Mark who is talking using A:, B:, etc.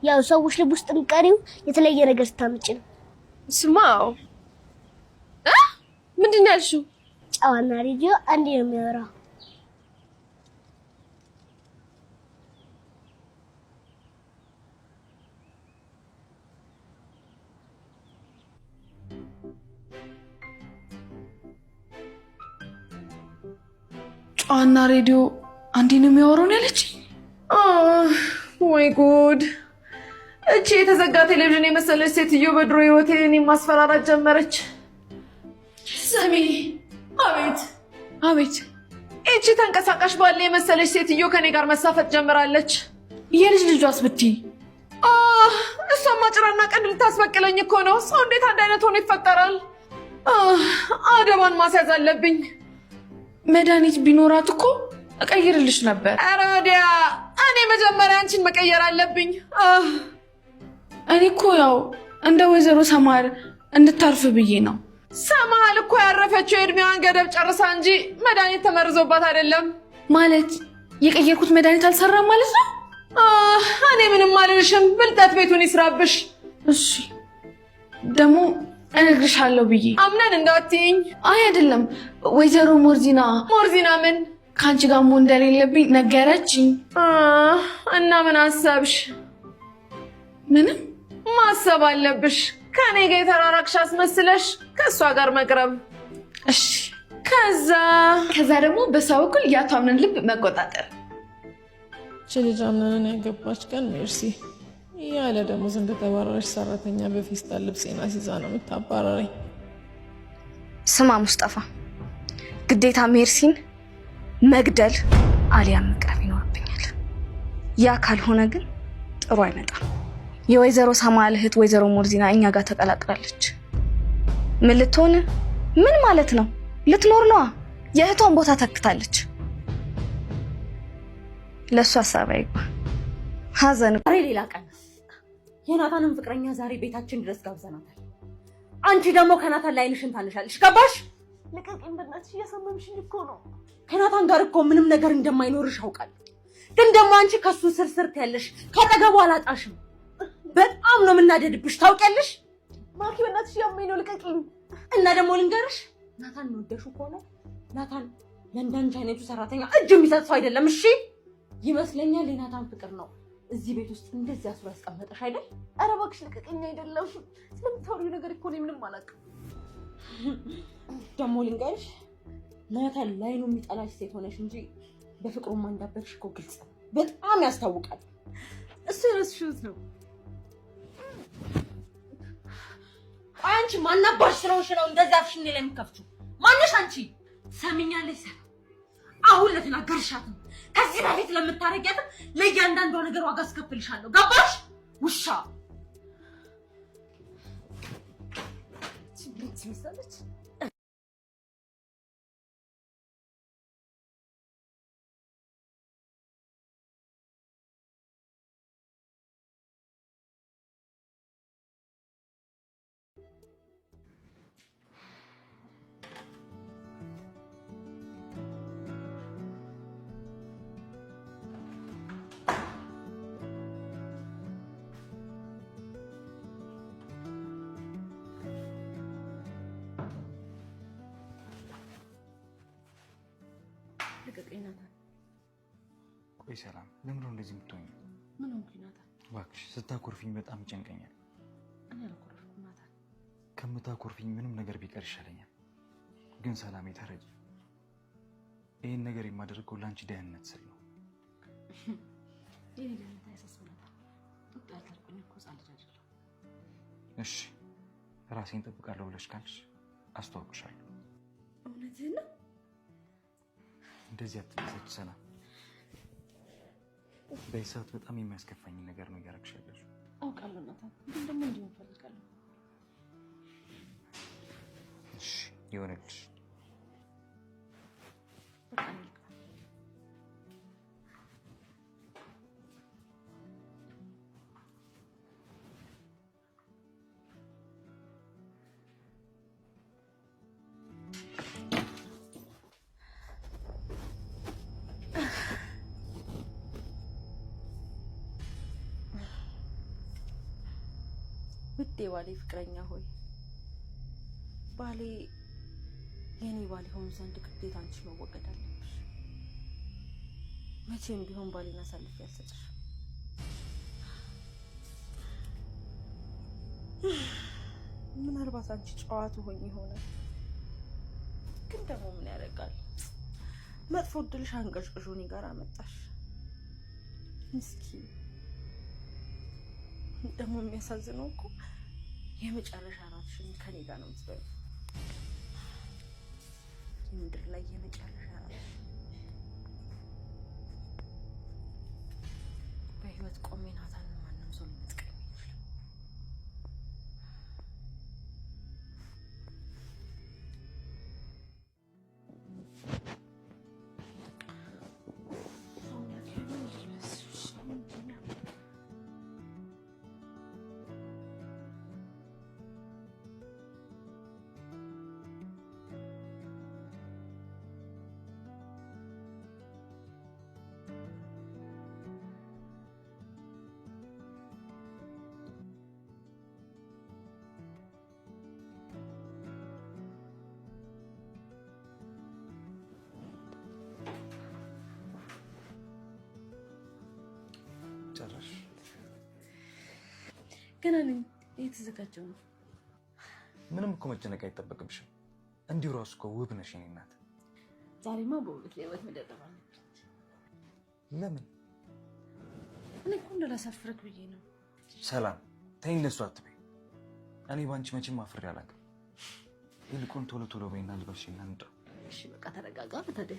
A: ያው ሰዎች ልብ ውስጥ እንቀሪው የተለየ ነገር ስታምጪ ነው።
B: ስማው ምንድን ነው ያልሽው?
A: ጨዋና ሬዲዮ አንዴ ነው የሚያወራው።
C: ጨዋና ሬዲዮ አንዴ ነው የሚያወራው ያለች?
B: ወይ ጉድ! እቺ የተዘጋ ቴሌቪዥን የመሰለች ሴትዮ በድሮ ህይወቴ እኔን ማስፈራራት ጀመረች።
C: ስሚ። አቤት አቤት።
B: እቺ ተንቀሳቃሽ ባለ የመሰለች ሴትዮ ከኔ ጋር መሳፈጥ ጀምራለች።
C: የልጅ ልጇስ ብትይ?
B: እሷማ ጭራና ቀንድ ልታስበቅለኝ እኮ ነው። ሰው እንዴት አንድ አይነት ሆኖ ይፈጠራል? አደባን ማስያዝ አለብኝ።
C: መድኃኒት ቢኖራት እኮ እቀይርልሽ ነበር።
B: ኧረ ወዲያ! እኔ መጀመሪያ አንቺን መቀየር አለብኝ።
C: እኔ እኮ ያው እንደ ወይዘሮ ሰማር እንድታርፍ ብዬ ነው።
B: ሰማል እኮ ያረፈችው የእድሜዋን ገደብ ጨርሳ እንጂ መድኃኒት ተመርዞባት አይደለም።
C: ማለት የቀየርኩት መድኃኒት አልሰራም ማለት ነው?
B: እኔ ምንም አልልሽም። ብልጠት ቤቱን ይስራብሽ።
C: እሺ ደግሞ እነግርሻለሁ ብዬ
B: አምነን እንዳትይኝ።
C: አይ አይደለም፣ ወይዘሮ ሞርዚና
B: ምን
C: ከአንቺ ጋር መሆን እንደሌለብኝ ነገረችኝ።
B: እና ምን አሰብሽ?
C: ምንም
B: ማሰብ አለብሽ። ከኔ ጋር የተራራቅሽ አስመስለሽ ከእሷ ጋር መቅረብ።
C: እሺ
B: ከዛ
C: ደግሞ በሷ በኩል የአቶ አምነን ልብ መቆጣጠር።
D: ልጅ አምነንን ያገባች ቀን ሜርሲ ያለ ደሞዝ እንደተባረረች ሰራተኛ በፌስታል ልብሴን አስይዛ ነው የምታባረረኝ።
E: ስማ ሙስጠፋ፣ ግዴታ ሜርሲን መግደል አሊያም መቅረብ ይኖርብኛል። ያ ካልሆነ ግን ጥሩ አይመጣም። የወይዘሮ ሰማል እህት ወይዘሮ ሞርዚና እኛ ጋር ተቀላቅላለች። ምን ልትሆን? ምን ማለት ነው? ልትኖር ነዋ። የእህቷን ቦታ ተክታለች። ለሱ ሐሳብ አይግባ። ሀዘን
F: ዛሬ ሌላ ቀን። የናታንን ፍቅረኛ ዛሬ ቤታችን ድረስ ጋብዘናታል። አንቺ ደግሞ ከናታን ላይ አይንሽን ታነሻለሽ። ገባሽ?
B: ልቀቂኝ በእናትሽ፣ እያሳመምሽኝ እኮ ነው።
F: ከናታን ጋር እኮ ምንም ነገር እንደማይኖርሽ አውቃለሁ። ግን ደግሞ አንቺ ከሱ ስር ያለሽ ከጠገቡ አላጣሽም። በጣም ነው የምናደድብሽ ታውቂያለሽ።
B: ማኪ በእናትሽ ያመኝ ነው፣ ልቀቂኝ።
F: እና ደግሞ ልንገርሽ፣ ናታን ወደሹ ከሆነ ናታን ለእንዳንቺ አይነቱ ሰራተኛ እጅ የሚሰጥ ሰው አይደለም። እሺ ይመስለኛል የናታን ፍቅር ነው እዚህ ቤት ውስጥ እንደዚህ አስሮ ያስቀመጠሽ አይደል?
B: ኧረ እባክሽ ልቀቂኝ። አይደለም ስለምታወሪው ነገር እኮ እኔ ምንም አላውቅም።
F: ደግሞ ልንገርሽ፣ ናታን ላይ ነው የሚጠላሽ ሴት ሆነሽ እንጂ በፍቅሩማ እንዳበርሽ እኮ ግልጽ ነው። በጣም ያስታውቃል።
B: እሱ የረስሽው ነው።
F: አንቺ ማናባሽ ስለሆንሽ ነው እንደዛ አፍሽን ላይ የምትከፍቺው? ማነሽ አንቺ? ሰሚኛለሽ? አሁን ለተናገርሻት ነው ከዚህ በፊት ለምታረጊያት ለእያንዳንዷ ነገር ዋጋ አስከፍልሻለሁ። ገባሽ? ውሻ ትመስላለች።
G: ቆይ ሰላም፣ ለምን ነው እንደዚህ የምትሆኝ?
F: ምን ሆንኩ ናታን?
G: እባክሽ ስታኮርፊኝ በጣም ይጨንቀኛል።
F: እኔ አልኮረፍኩም ናታን።
G: ከምታኮርፊኝ ምንም ነገር ቢቀር ይሻለኛል። ግን ሰላም ተረጂ፣ ይህን ነገር የማደርገው ለአንቺ ደህንነት ስል ነው።
F: የኔ ደህንነት አያሳስብም ናታን። ጡጥ ያልተልኩኝ እኮ ሕፃን ልጅ አይደለሁ።
G: እሺ ራሴን እጠብቃለሁ ብለሽ ካልሽ አስተዋውቅሻለሁ።
F: እውነትህን ነው?
G: እንደዚህ አትደሰች ሰላም። በዚህ ሰዓት በጣም የሚያስከፋኝ ነገር ነው እያደረግሽ ያለሽው።
F: አውቃለሁ ናታን፣ ግን ደግሞ እንዲሁ እፈልጋለሁ።
G: እሺ ይሆንልሽ።
F: በቃ ውድ የባሌ ፍቅረኛ ሆይ ባሌ የኔ ባል ሆን ዘንድ ግዴታ አንቺ መወገድ አለብሽ። መቼም ቢሆን ባሌን አሳልፌ አልሰጥሽ። ምናልባት አንቺ ጨዋቱ ሆኝ ይሆናል፣ ግን ደግሞ ምን ያደርጋል መጥፎ እድልሽ አንቀሽቅሾ እኔ ጋር አመጣሽ። ምስኪን ደግሞ የሚያሳዝነው እኮ የመጨረሻ ራትሽን ከኔ ጋር ነው የምትበይው። የምድር ላይ የመጨረሻ ራትሽ በህይወት ቆሜ ናታንን ማንም ሰው ሊነጥቀኝ አይችልም።
G: ጨረሽ?
F: ገና ነኝ፣ እየተዘጋጀሁ ነው።
G: ምንም እኮ መጨነቅ አይጠበቅብሽም። እንዲሁ ራሱ እኮ ውብ ነሽ የኔ እናት።
F: ዛሬማ በውበት ላይ ውበት መደረብ አለብኝ።
G: ለምን?
F: እኔ እኮ እንዳላሳፍረክ ብዬ ነው።
G: ሰላም ተይኝ፣ እንደሱ አትበይ። እኔ ባንቺ መቼም አፍሬ አላውቅም። ይልቁን ቶሎ ቶሎ በይና ልበሽና እንውጣ።
F: እሺ በቃ ተረጋጋ። ታዲያ